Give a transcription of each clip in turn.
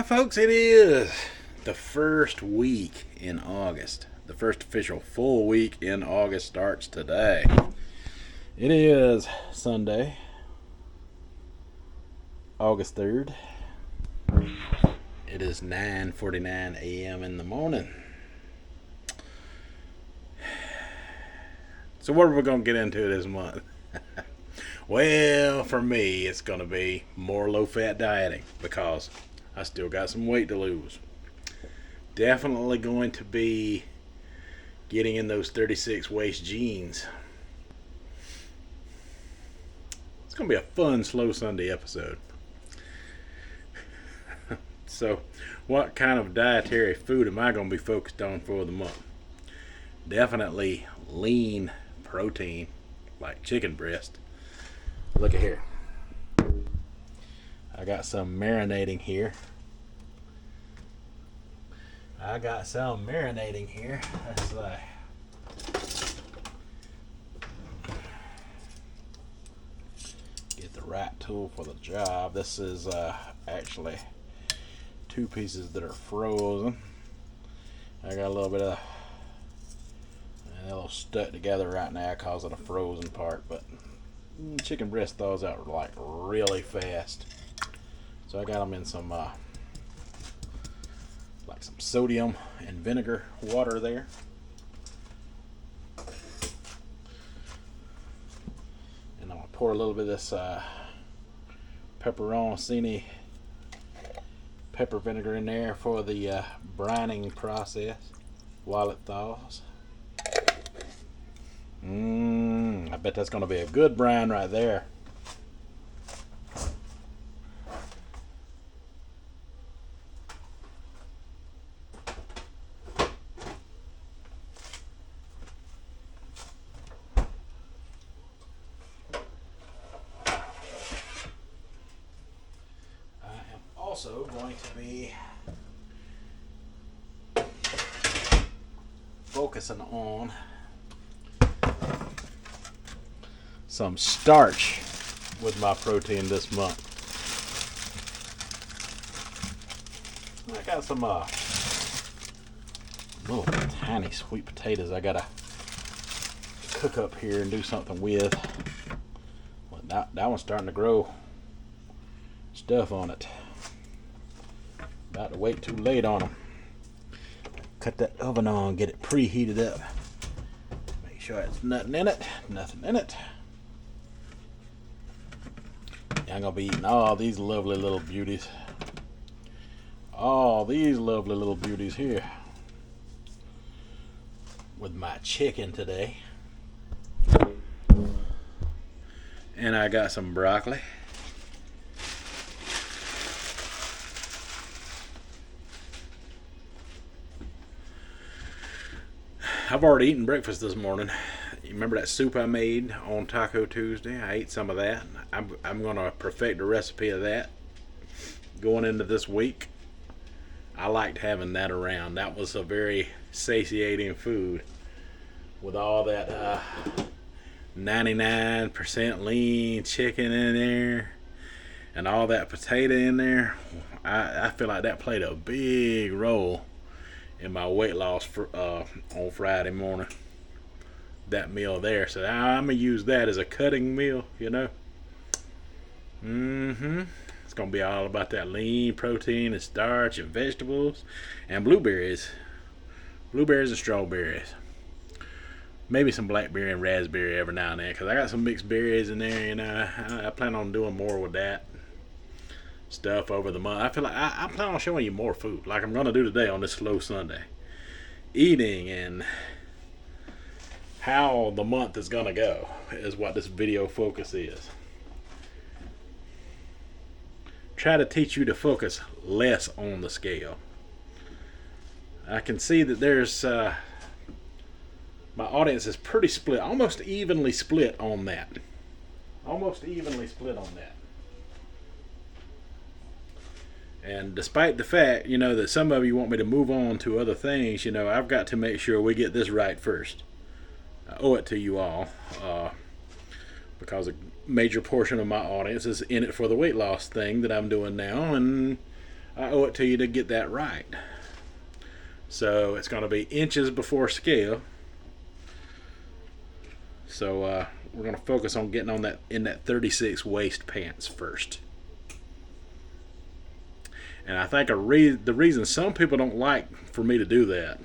folks, it is the first week in August. The first official full week in August starts today. It is Sunday, August 3rd. It is 9:49 a.m. in the morning. So what are we going to get into this month? Well, for me, it's going to be more low-fat dieting because I still got some weight to lose. Definitely going to be getting in those 36 waist jeans. It's going to be a fun, slow Sunday episode. So, what kind of dietary food am I going to be focused on for the month? Definitely lean protein, like chicken breast. Look at here. I got some marinating here. Let's get the right tool for the job. This is actually two pieces that are frozen. I got a little bit of a little stuck together right now because of the frozen part, but chicken breast thaws out like really fast. So I got them in some like some sodium and vinegar water there. And I'm gonna pour a little bit of this pepperoncini pepper vinegar in there for the brining process while it thaws. I bet that's gonna be a good brine right there. Also going to be focusing on some starch with my protein this month. I got some little tiny sweet potatoes I gotta cook up here and do something with. Well, that one's starting to grow stuff on it. About to wait too late on them. Cut that oven on, get it preheated up. Make sure there's nothing in it. I'm gonna be eating all these lovely little beauties. All these lovely little beauties here. With my chicken today. And I got some broccoli. I've already eaten breakfast this morning. You remember that soup I made on Taco Tuesday? I ate some of that. I'm going to perfect a recipe of that going into this week. I liked having that around. That was a very satiating food with all that 99% lean chicken in there and all that potato in there. I feel like that played a big role in my weight loss on Friday morning. That meal there. So I'm going to use that as a cutting meal, you know. It's going to be all about that lean protein and starch and vegetables and blueberries. Blueberries and strawberries. Maybe some blackberry and raspberry every now and then because I got some mixed berries in there, you know. I plan on doing more with that stuff over the month. I feel like I plan on showing you more food like I'm going to do today on this slow Sunday. Eating and how the month is going to go is what this video focus is. Try to teach you to focus less on the scale. I can see that there's my audience is pretty split, almost evenly split on that. And despite the fact, you know, that some of you want me to move on to other things, you know, I've got to make sure we get this right first. I owe it to you all because a major portion of my audience is in it for the weight loss thing that I'm doing now, and I owe it to you to get that right. So it's going to be inches before scale. So we're going to focus on getting on that in that 36 waist pants first. And I think the reason some people don't like for me to do that,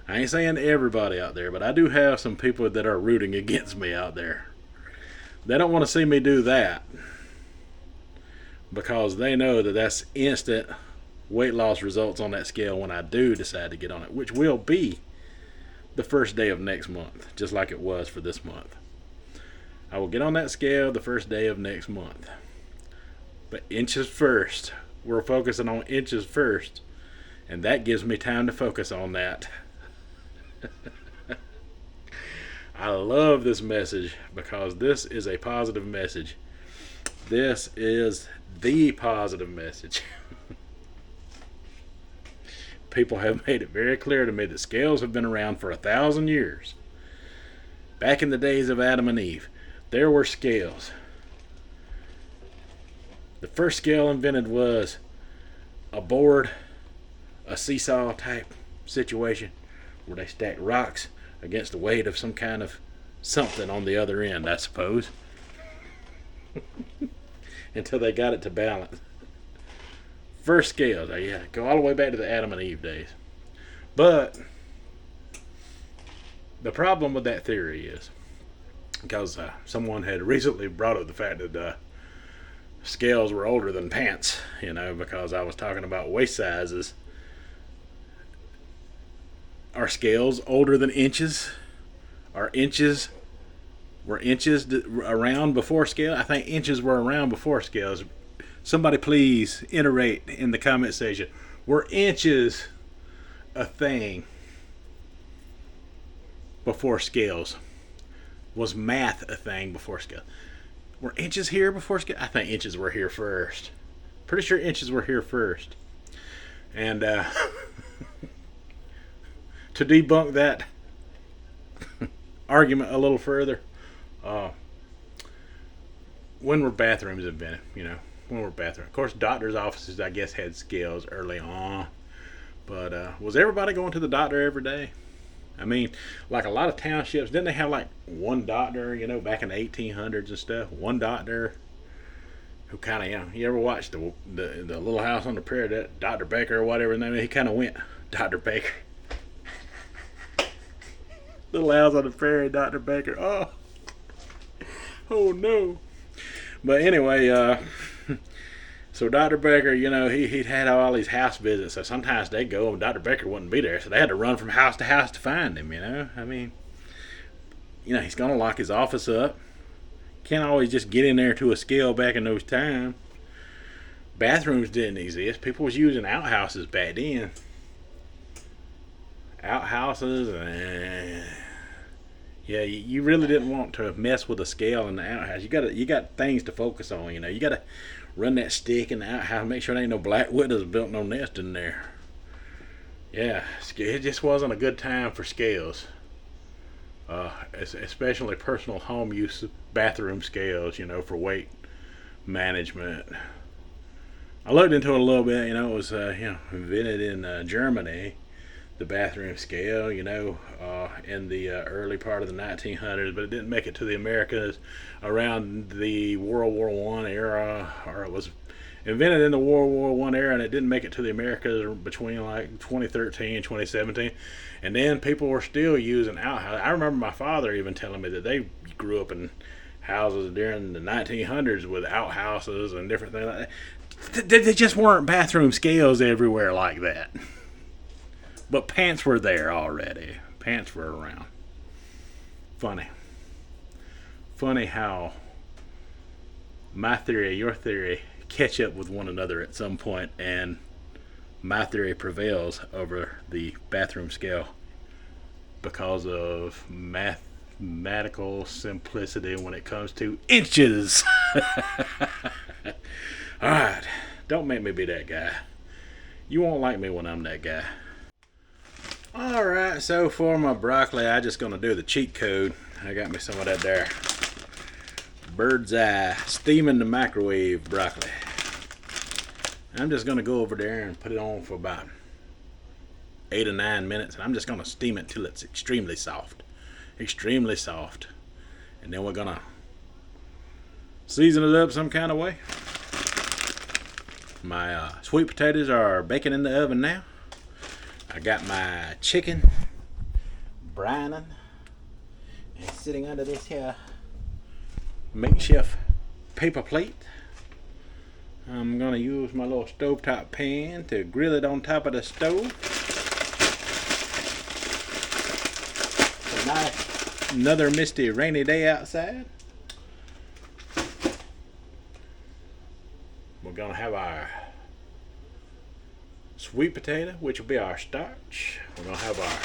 I ain't saying everybody out there, but I do have some people that are rooting against me out there. They don't want to see me do that because they know that that's instant weight loss results on that scale when I do decide to get on it, which will be the first day of next month, just like it was for this month. I will get on that scale the first day of next month. But inches first. We're focusing on inches first, and that gives me time to focus on that. I love this message because this is a positive message. This is the positive message. People have made it very clear to me that scales have been around for 1,000 years. Back in the days of Adam and Eve, there were scales. The first scale invented was a board, a seesaw type situation where they stacked rocks against the weight of some kind of something on the other end, I suppose. Until they got it to balance. First scales, yeah, go all the way back to the Adam and Eve days. But the problem with that theory is, because someone had recently brought up the fact that scales were older than pants, because I was talking about waist sizes. Are scales older than inches? Were inches around before scale? I think inches were around before scales. Somebody please iterate in the comment section. Were inches a thing before scales? Was math a thing before scales? Were inches here before scale? I think inches were here first. Pretty sure inches were here first. And to debunk that argument a little further, when were bathrooms invented? When were bathrooms? Of course, doctors' offices, I guess, had scales early on. But was everybody going to the doctor every day? I mean, like a lot of townships, didn't they have like one doctor, back in the 1800s and stuff? One doctor who kind of, you ever watched the Little House on the Prairie, that Dr. Baker or whatever his name is? He kind of went, Dr. Baker. Little House on the Prairie, Dr. Baker. Oh no. But anyway, so Dr. Baker, he'd had all these house visits, so sometimes they'd go and Dr. Baker wouldn't be there, so they had to run from house to house to find him, I mean, he's going to lock his office up. Can't always just get in there to a scale back in those times. Bathrooms didn't exist. People was using outhouses back then. Outhouses, yeah, you really didn't want to mess with a scale in the outhouse. You got things to focus on, You got to run that stick in the outhouse, make sure there ain't no black widows built no nest in there. Yeah, it just wasn't a good time for scales. Especially personal home use bathroom scales, for weight management. I looked into it a little bit, it was invented in Germany, the bathroom scale, in the early part of the 1900s, but it didn't make it to the Americas around the World War I era, or it was invented in the World War I era, and it didn't make it to the Americas between like 2013 and 2017. And then people were still using outhouses. I remember my father even telling me that they grew up in houses during the 1900s with outhouses and different things like that. They just weren't bathroom scales everywhere like that. But pants were there already. Pants were around. Funny how my theory, your theory, catch up with one another at some point, and my theory prevails over the bathroom scale because of mathematical simplicity when it comes to inches. Alright, don't make me be that guy. You won't like me when I'm that guy. Alright, so for my broccoli, I'm just going to do the cheat code. I got me some of that there bird's eye steam in the microwave broccoli. I'm just gonna go over there and put it on for about 8 or 9 minutes, and I'm just gonna steam it till it's extremely soft, and then we're gonna season it up some kind of way. My sweet potatoes are baking in the oven now. I got my chicken brining and sitting under this here makeshift paper plate. I'm gonna use my little stovetop pan to grill it on top of the stove. It's a nice, another misty rainy day outside. We're gonna have our sweet potato, which will be our starch. We're gonna have our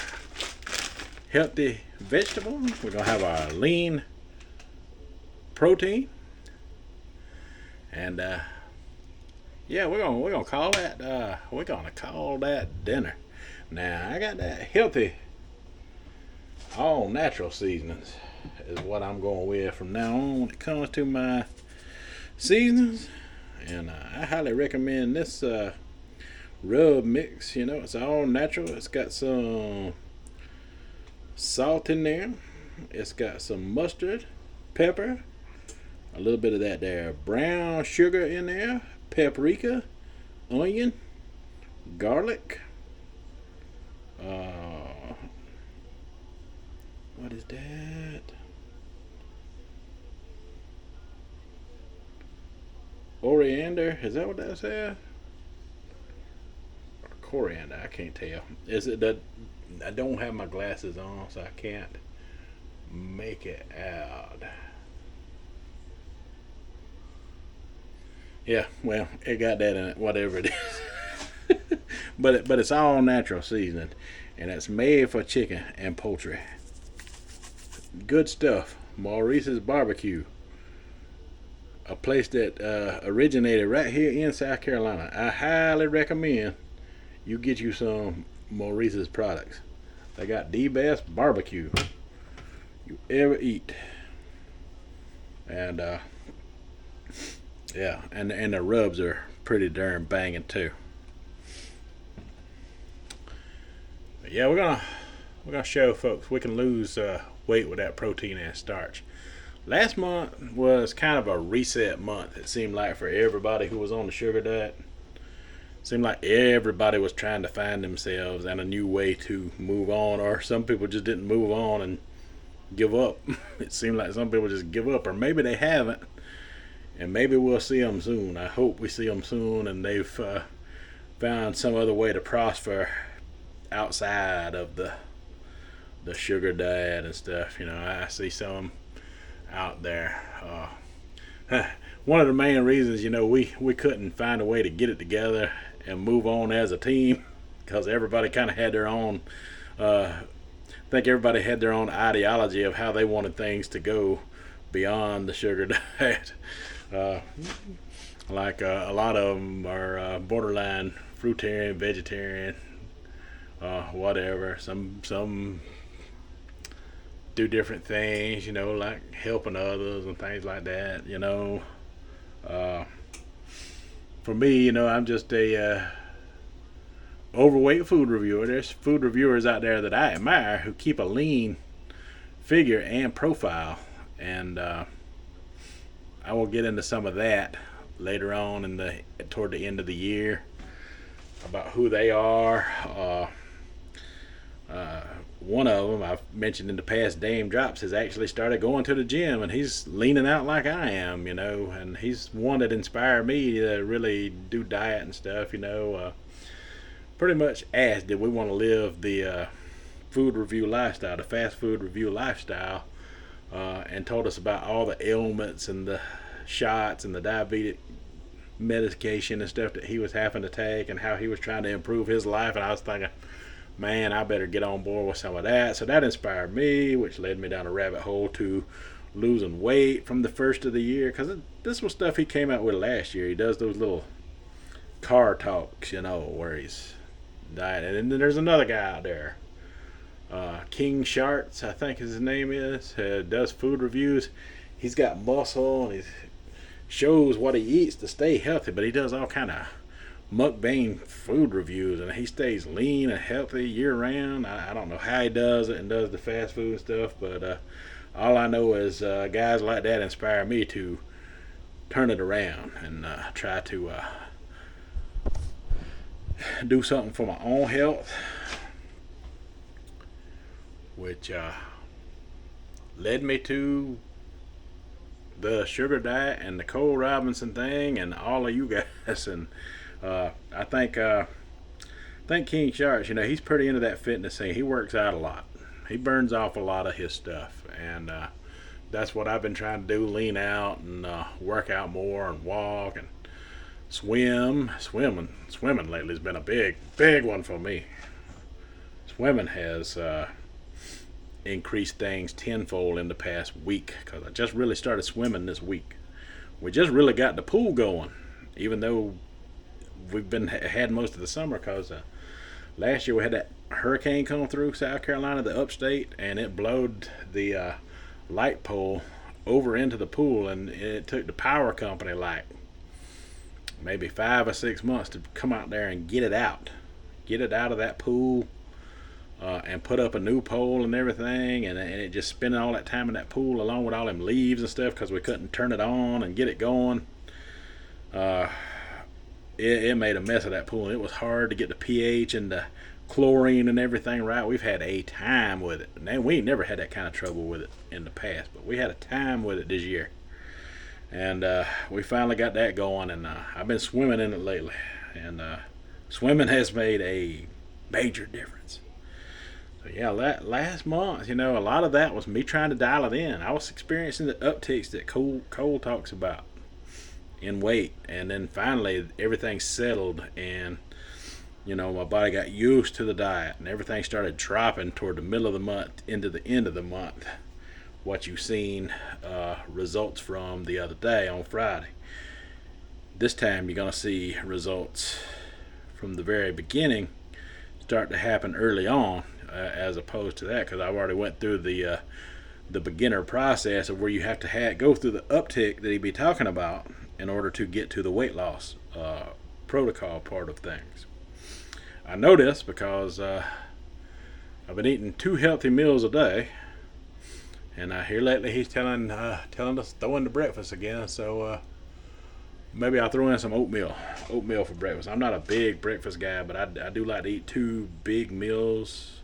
healthy vegetables. We're gonna have our lean protein, and yeah, we're gonna call that dinner. Now I got that healthy, all natural seasonings is what I'm going with from now on when it comes to my seasonings, and I highly recommend this rub mix. You know, it's all natural. It's got some salt in there. It's got some mustard, pepper, a little bit of that there brown sugar in there, paprika, onion, garlic. What is that? Coriander. Is that what that says? Or coriander. I can't tell. Is it that? I don't have my glasses on, so I can't make it out. Yeah, well, it got that in it, whatever it is. but it's all natural seasoning, and it's made for chicken and poultry. Good stuff. Maurice's Barbecue, a place that originated right here in South Carolina. I highly recommend you get you some Maurice's products. They got the best barbecue you ever eat, and yeah, and the rubs are pretty darn banging too. But yeah, we're gonna show folks we can lose weight with that protein and starch. Last month was kind of a reset month. It seemed like for everybody who was on the sugar diet. It seemed like everybody was trying to find themselves and a new way to move on, or some people just didn't move on and give up. It seemed like some people just give up, or maybe they haven't. And maybe we'll see them soon. I hope we see them soon, and they've found some other way to prosper outside of the sugar diet and stuff. You know, I see some out there. One of the main reasons, you know, we couldn't find a way to get it together and move on as a team, because everybody kind of had their own. I think everybody had their own ideology of how they wanted things to go beyond the sugar diet. Like a lot of them are borderline fruitarian, vegetarian, whatever. Some do different things, you know, like helping others and things like that. You know, for me, you know, I'm just a overweight food reviewer. There's food reviewers out there that I admire who keep a lean figure and profile, and I will get into some of that later on toward the end of the year about who they are. One of them I've mentioned in the past, Dame Drops, has actually started going to the gym, and he's leaning out like I am, you know, and he's one that inspired me to really do diet and stuff, you know. Pretty much asked, did we want to live the food review lifestyle, the fast food review lifestyle, and told us about all the ailments and the shots and the diabetic medication and stuff that he was having to take, and how he was trying to improve his life. And I was thinking, man, I better get on board with some of that. So that inspired me, which led me down a rabbit hole to losing weight from the first of the year, because this was stuff he came out with last year. He does those little car talks, you know, where he's dieting. And then there's another guy out there, King Sharts, I think his name is, does food reviews. He's got muscle, and he shows what he eats to stay healthy, but he does all kind of mukbang food reviews, and he stays lean and healthy year round. I don't know how he does it and does the fast food and stuff, but all I know is guys like that inspire me to turn it around and try to do something for my own health, which led me to the sugar diet and the Cole Robinson thing and all of you guys. And I think King Sharks, he's pretty into that fitness thing. He works out a lot. He burns off a lot of his stuff, and that's what I've been trying to do: lean out and work out more and walk and swim. Swimming lately has been a big one for me. Swimming has increased things tenfold in the past week because I just really started swimming this week. We just really got the pool going, even though we've had most of the summer because last year we had that hurricane come through South Carolina, the upstate, and it blowed the light pole over into the pool, and it took the power company like maybe 5 or 6 months to come out there and get it out of that pool, and put up a new pole and everything, and it just spending all that time in that pool along with all them leaves and stuff because we couldn't turn it on and get it going. It made a mess of that pool, and it was hard to get the pH and the chlorine and everything right. We've had a time with it. And we ain't never had that kind of trouble with it in the past, but we had a time with it this year. And we finally got that going, and I've been swimming in it lately. And swimming has made a major difference. So yeah, last month, a lot of that was me trying to dial it in. I was experiencing the upticks that Cole talks about in weight, and then finally everything settled, and my body got used to the diet, and everything started dropping toward the middle of the month into the end of the month. What you've seen results from the other day on Friday. This time you're going to see results from the very beginning start to happen early on, as opposed to that, because I've already went through the beginner process of where you have to go through the uptick that he'd be talking about in order to get to the weight loss protocol part of things. I know this because I've been eating 2 healthy meals a day, and here lately he's telling us to throw in the breakfast again. So maybe I'll throw in some oatmeal for breakfast. I'm not a big breakfast guy, but I do like to eat 2 big meals,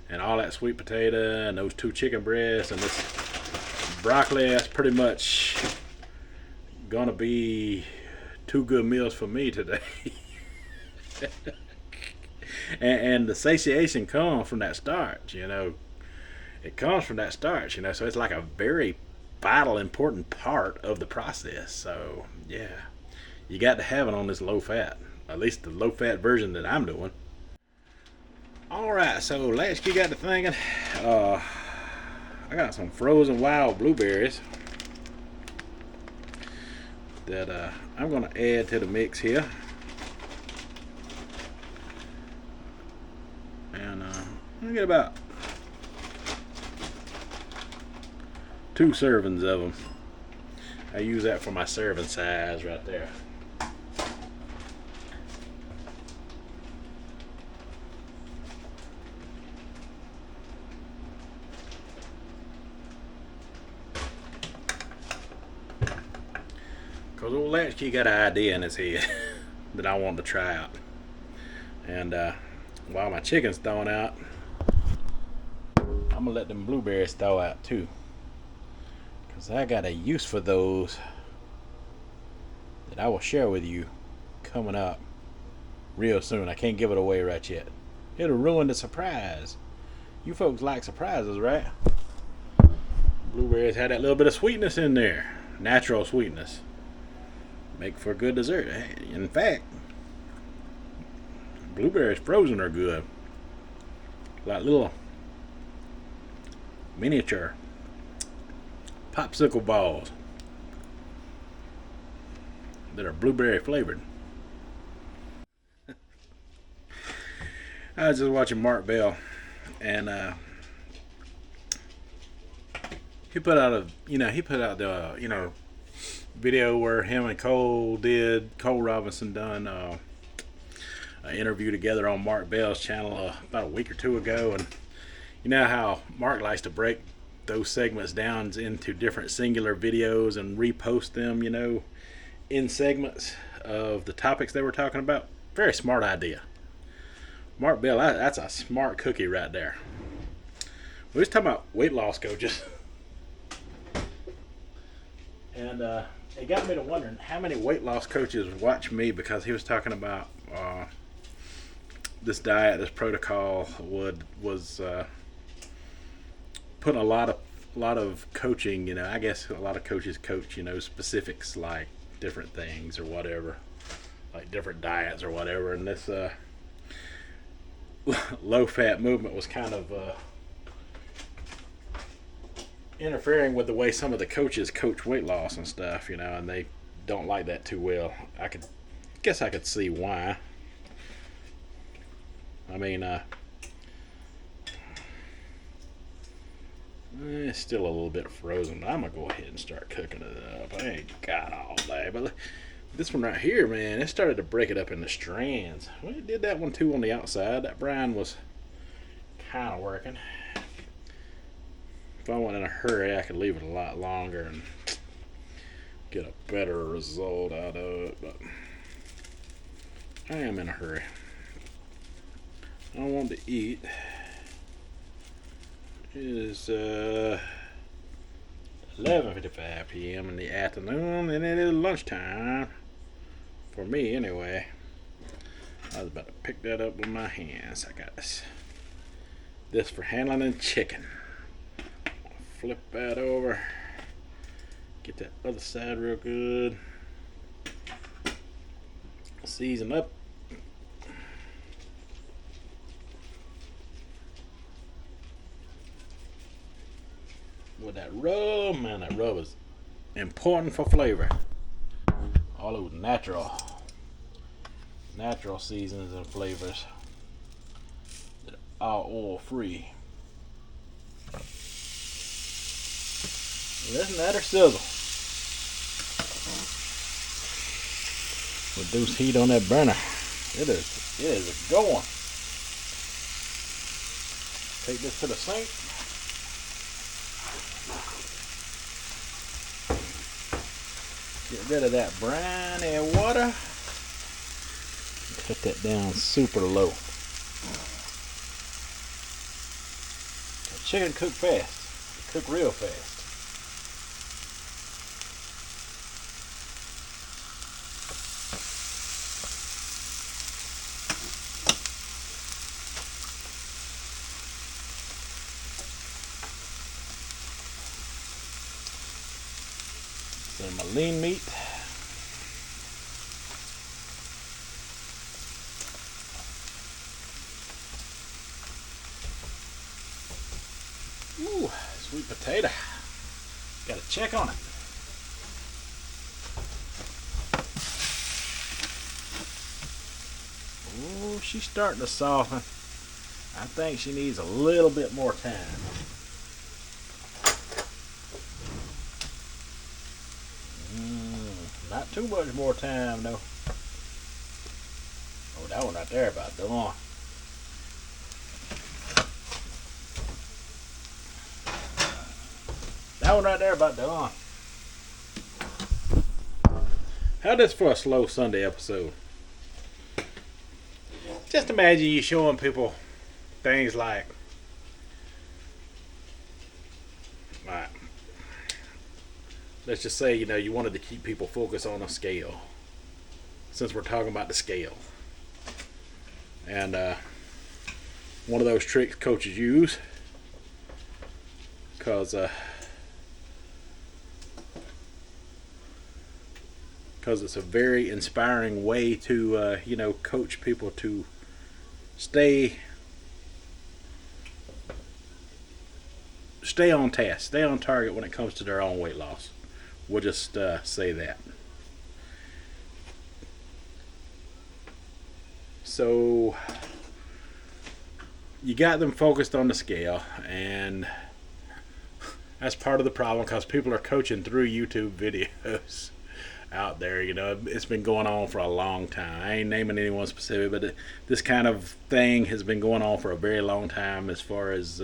and all that sweet potato and those 2 chicken breasts and this broccoli. That's pretty much gonna be 2 good meals for me today. and the satiation comes from that starch. It comes from that starch. So it's like a very vital, important part of the process. So yeah, you got to have it on this low fat, at least the low fat version that I'm doing. All right, so Latchkey got to thinking. I got some frozen wild blueberries that I'm going to add to the mix here. And I'm going to get about 2 servings of them. I use that for my serving size right there. Because old Latchkey got an idea in his head that I want to try out. And while my chicken's thawing out, I'm going to let them blueberries thaw out too. Because I got a use for those that I will share with you coming up real soon. I can't give it away right yet. It'll ruin the surprise. You folks like surprises, right? Blueberries had that little bit of sweetness in there. Natural sweetness. Make for a good dessert. In fact, blueberries frozen are good. Like little miniature popsicle balls that are blueberry flavored. I was just watching Mark Bell, and he put out the video where him and Cole Robinson done an interview together on Mark Bell's channel about a week or two ago, and you know how Mark likes to break those segments down into different singular videos and repost them, in segments of the topics they were talking about. Very smart idea. Mark Bell, that's a smart cookie right there. We was talking about weight loss coaches. And it got me to wondering how many weight loss coaches watch me, because he was talking about this diet, this protocol was putting a lot of coaching. I guess a lot of coaches coach specifics like different things or whatever, like different diets or whatever. And this low fat movement was kind of interfering with the way some of the coaches coach weight loss and stuff, and they don't like that too well. I could see why. I mean, it's still a little bit frozen. I'm gonna go ahead and start cooking it up. I ain't got all day, but this one right here, man, it started to break it up into strands. Well, it did that one too on the outside. That brine was kind of working. If I went in a hurry, I could leave it a lot longer and get a better result out of it, but I am in a hurry. I want to eat. It is 11:55 p.m. in the afternoon, and it is lunchtime for me anyway. I was about to pick that up with my hands. I got this for handling and chicken. Flip that over. Get that other side real good. Season up. With that rub, man, that rub is important for flavor. All those natural seasonings and flavors that are oil free. Listen to that or sizzle. Reduce heat on that burner. It is going. Take this to the sink. Get rid of that briny water. Cut that down super low. The chicken cook fast. Cook real fast. Then my lean meat. Ooh, sweet potato. Gotta check on it. Ooh, she's starting to soften. I think she needs a little bit more time. Not too much more time though. Oh, that one right there about done. That one right there about done. How this for a slow Sunday episode? Just imagine you showing people things like let's just say, you wanted to keep people focused on a scale. Since we're talking about the scale. And one of those tricks coaches use, because it's a very inspiring way to, coach people to stay on task, stay on target when it comes to their own weight loss. We'll just say that. So you got them focused on the scale, and that's part of the problem, because people are coaching through YouTube videos. out there. You know, it's been going on for a long time. I ain't naming anyone specific, but this kind of thing has been going on for a very long time as far as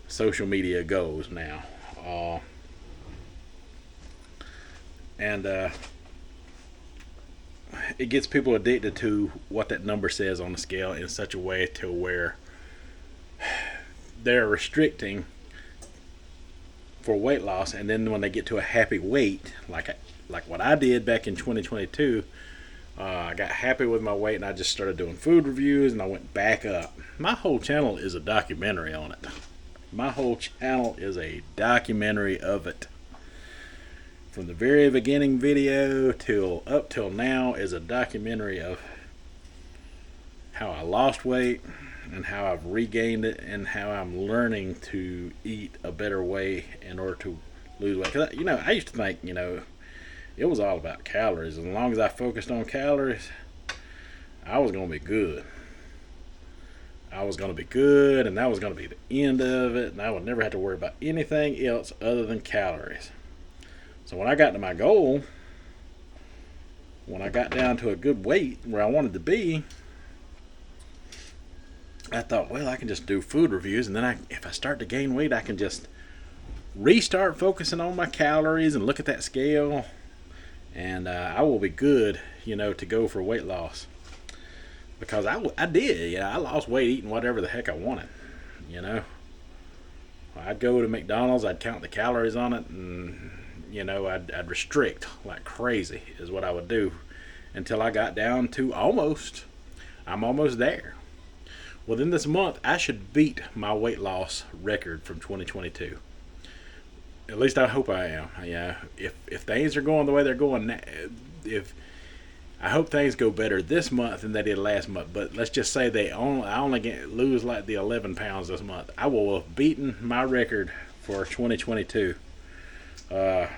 social media goes now. And it gets people addicted to what that number says on the scale in such a way to where they're restricting for weight loss, and then when they get to a happy weight, like what I did back in 2022, I got happy with my weight and I just started doing food reviews and I went back up. My whole channel is a documentary on it. My whole channel is a documentary of it. From the very beginning video till up till now is a documentary of how I lost weight and how I've regained it and how I'm learning to eat a better way in order to lose weight. Cause I used to think, it was all about calories. As long as I focused on calories, I was going to be good. I was going to be good, and that was going to be the end of it, and I would never have to worry about anything else other than calories. So when I got to my goal, when I got down to a good weight where I wanted to be, I thought, well, I can just do food reviews, and then if I start to gain weight, I can just restart focusing on my calories and look at that scale, and I will be good, to go for weight loss. Because I did, I lost weight eating whatever the heck I wanted, I'd go to McDonald's, I'd count the calories on it, and, I'd restrict like crazy is what I would do until I got down to I'm almost there. Within this month, I should beat my weight loss record from 2022. At least I hope I am. Yeah, if things are going the way they're going, I hope things go better this month than they did last month. But let's just say I only lose like the 11 pounds this month. I will have beaten my record for 2022. And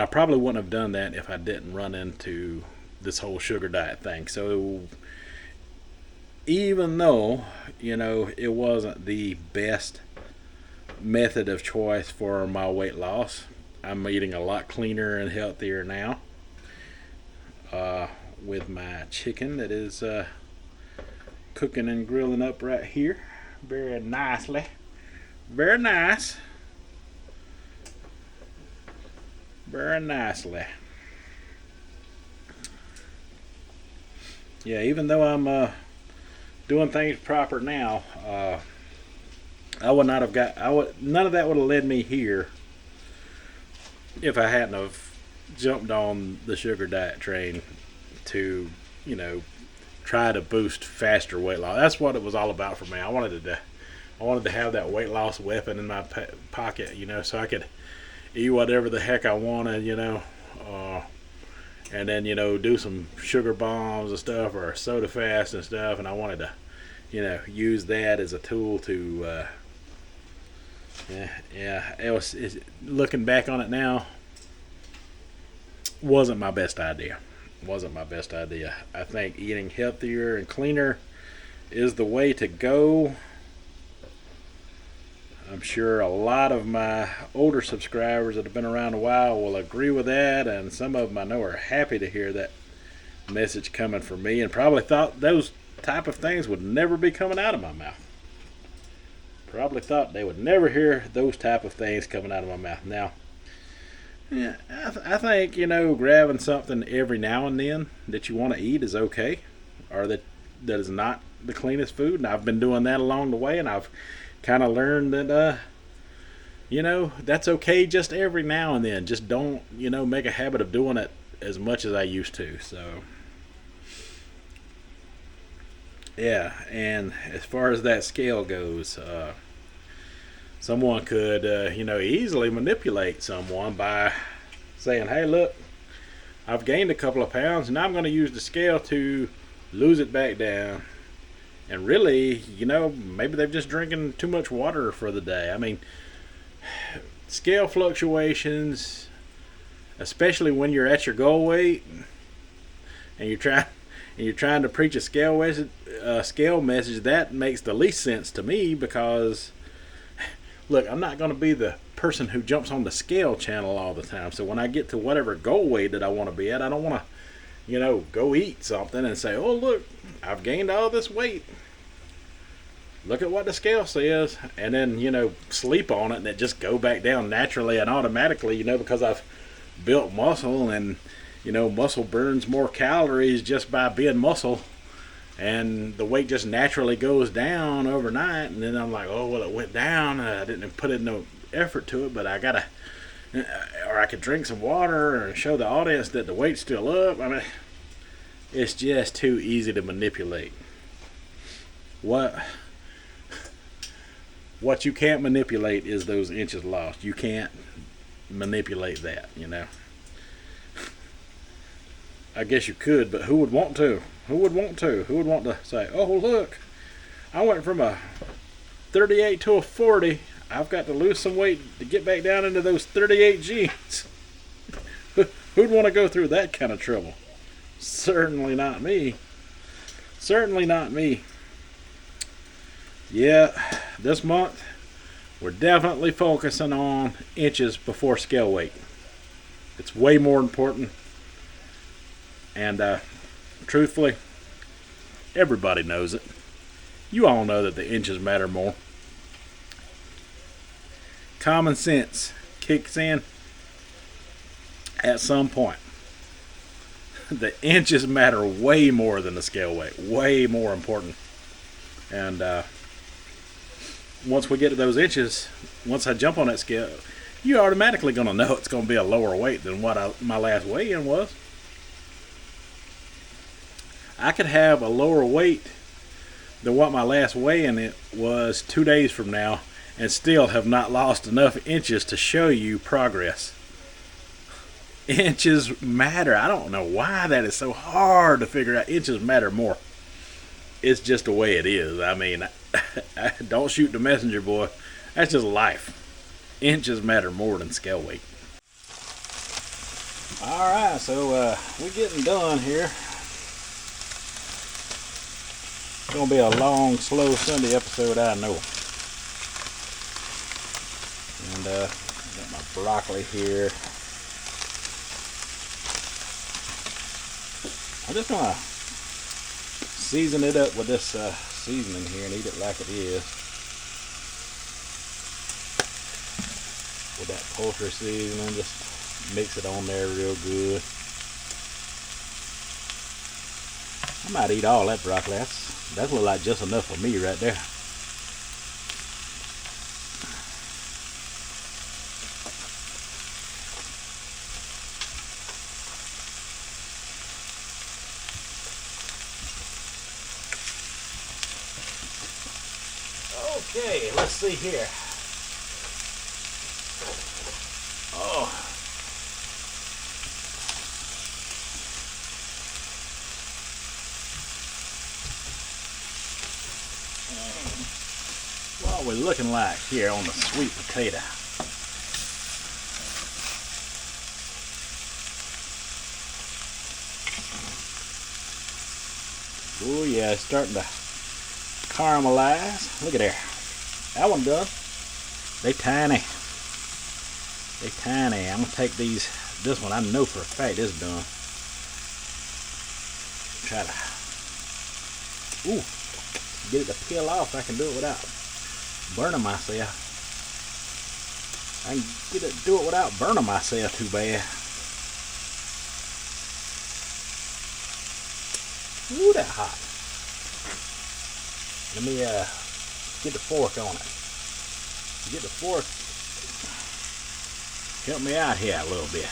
I probably wouldn't have done that if I didn't run into this whole sugar diet thing. So even though, it wasn't the best method of choice for my weight loss, I'm eating a lot cleaner and healthier now. With my chicken that is cooking and grilling up right here very nicely. Very nice. Very nicely. Yeah, even though I'm doing things proper now, none of that would have led me here if I hadn't have jumped on the sugar diet train to, try to boost faster weight loss. That's what it was all about for me. I wanted to have that weight loss weapon in my pocket, so I could eat whatever the heck I wanted, and then, do some sugar bombs and stuff or soda fast and stuff. And I wanted to, use that as a tool to, looking back on it now, wasn't my best idea. I think eating healthier and cleaner is the way to go. I'm sure a lot of my older subscribers that have been around a while will agree with that, and some of them I know are happy to hear that message coming from me and probably thought those type of things would never be coming out of my mouth. Probably thought they would never hear those type of things coming out of my mouth. Now, yeah, I think, grabbing something every now and then that you want to eat is okay, or that is not the cleanest food. And I've been doing that along the way, and I've kind of learned that, that's okay just every now and then. Just don't, make a habit of doing it as much as I used to. So, yeah, and as far as that scale goes, someone could, easily manipulate someone by saying, hey, look, I've gained a couple of pounds, and I'm going to use the scale to lose it back down. And really, maybe they're just drinking too much water for the day. I mean, scale fluctuations, especially when you're at your goal weight and you're trying to preach a scale message, that makes the least sense to me, because look, I'm not going to be the person who jumps on the scale channel all the time. So when I get to whatever goal weight that I want to be at, I don't want to, go eat something and say, oh, look, I've gained all this weight. Look at what the scale says. And then, sleep on it and it just go back down naturally and automatically, because I've built muscle and, muscle burns more calories just by being muscle. And the weight just naturally goes down overnight. And then I'm like, oh, well, it went down. I didn't put in no effort to it, but I got to, or I could drink some water and show the audience that the weight's still up. I mean, it's just too easy to manipulate. What you can't manipulate is those inches lost. You can't manipulate that, I guess you could, but who would want to? Who would want to say, oh, look, I went from a 38 to a 40. I've got to lose some weight to get back down into those 38 jeans. Who'd want to go through that kind of trouble? Certainly not me. Certainly not me. Yeah, this month we're definitely focusing on inches before scale weight. It's way more important. And truthfully, everybody knows it. You all know that the inches matter more. Common sense kicks in at some point. The inches matter way more than the scale weight. Way more important. And once we get to those inches, once I jump on that scale, you're automatically going to know it's going to be a lower weight than what my last weigh-in was. I could have a lower weight than what my last weigh-in was 2 days from now and still have not lost enough inches to show you progress. Inches matter. I don't know why that is so hard to figure out. Inches matter more. It's just the way it is. I mean, don't shoot the messenger, boy. That's just life. Inches matter more than scale weight. Alright, so we're getting done here. It's going to be a long, slow Sunday episode, I know. And got my broccoli here. I'm just going to season it up with this seasoning here and eat it like it is. With that poultry seasoning, just mix it on there real good. I might eat all that broccoli. That's look like just enough for me right there. Okay, let's see here. Oh. What are we looking like here on the sweet potato? Oh yeah, it's starting to caramelize. Look at there. That one done. They tiny. They tiny. I'm gonna take this one I know for a fact is done. Try to get it to peel off. I can do it without burning myself. I can do it without burning myself too bad. Ooh, that hot. Let me get the fork on it. Get the fork. Help me out here a little bit.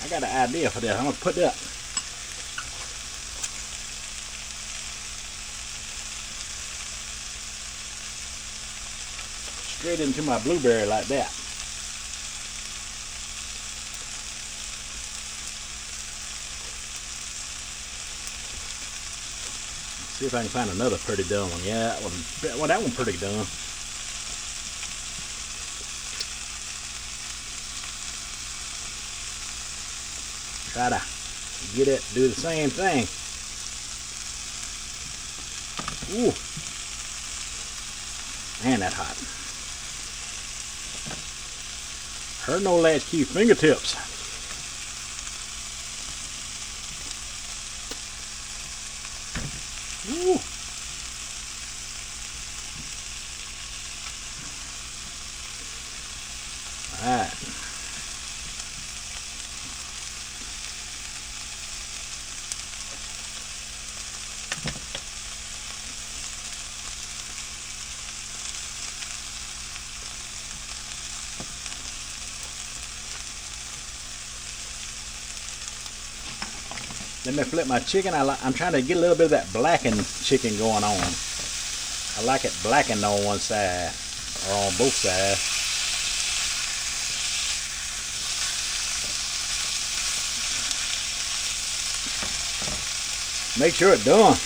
I got an idea for this. I'm gonna put that straight into my blueberry like that. See if I can find another pretty done one. Yeah, that one pretty done. Try to get it, do the same thing. Ooh. Man, that hot. Hurt no latchkey fingertips. Ooh. Alright. Let me flip my chicken. I'm trying to get a little bit of that blackened chicken going on. I like it blackened on one side, or on both sides. Make sure it's done.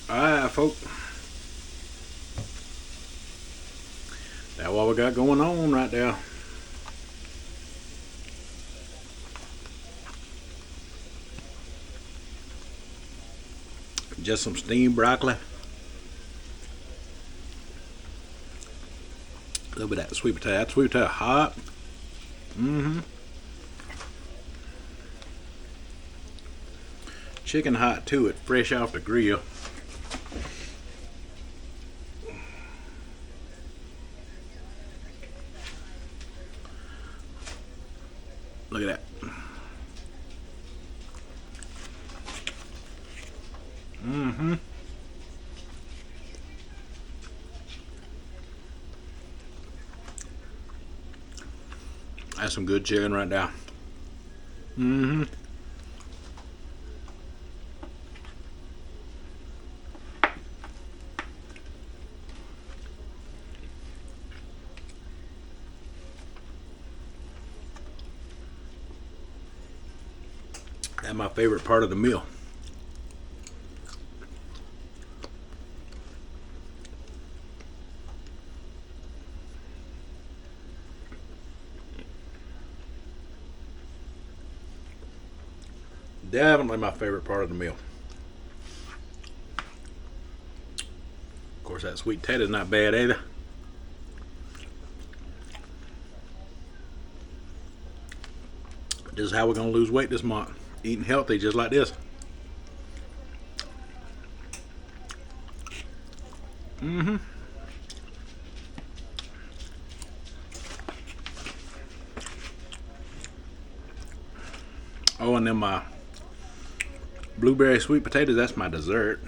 Alright, folks. That's what we got going on right there. Just some steamed broccoli. A little bit of that sweet potato. That sweet potato hot. Chicken hot too. It fresh off the grill. Look at that. That's some good chicken right there. That's my favorite part of the meal. Definitely my favorite part of the meal. Of course, that sweet potato's not bad either. This is how we're gonna lose weight this month. Eating healthy just like this. Oh, and then my blueberry sweet potatoes, that's my dessert.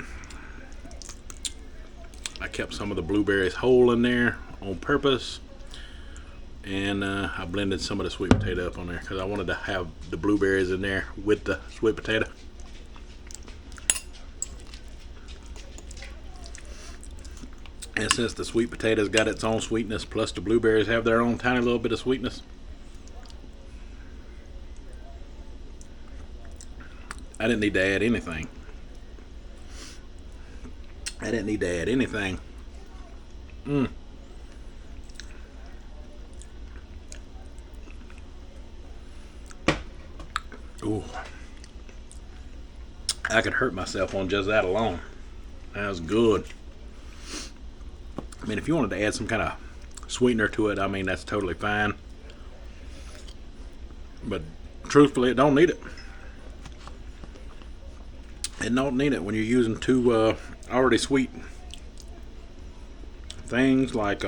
I kept some of the blueberries whole in there on purpose. And I blended some of the sweet potato up on there because I wanted to have the blueberries in there with the sweet potato. And since the sweet potato's got its own sweetness, plus the blueberries have their own tiny little bit of sweetness, I didn't need to add anything. Ooh. I could hurt myself on just that alone. That was good. I mean, if you wanted to add some kind of sweetener to it, I mean, that's totally fine. But truthfully, it don't need it. It don't need it when you're using two already sweet things like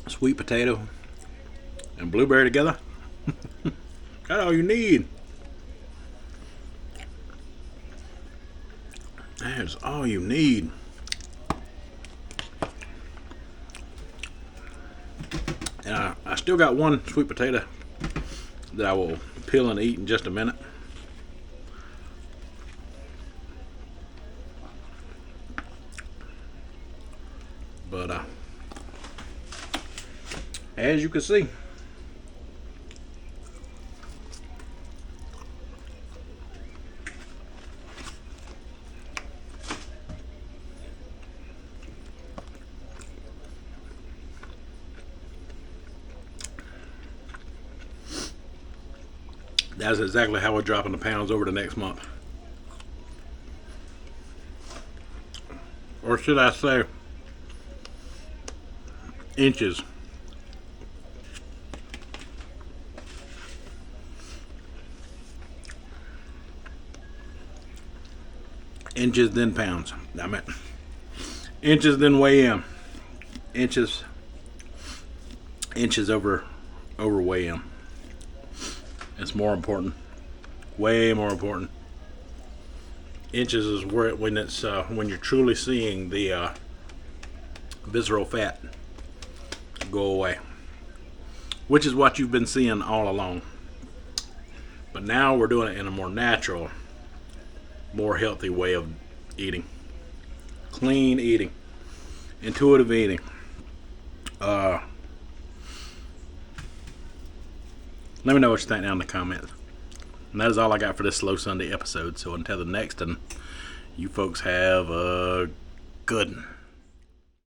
sweet potato and blueberry together. That's all you need. That's all you need. And I still got one sweet potato that I will peel and eat in just a minute. But as you can see, that's exactly how we're dropping the pounds over the next month. or should I say inches. Inches then pounds. I meant inches then weigh in. Inches over weigh in. It's more important. Way more important. Inches is where when you're truly seeing the visceral fat go away, which is what you've been seeing all along. But now we're doing it in a more natural, more healthy way of eating. Clean eating. Intuitive eating. Let me know what you think down in the comments. And that is all I got for this Slow Sunday episode. So until the next one, you folks have a good one.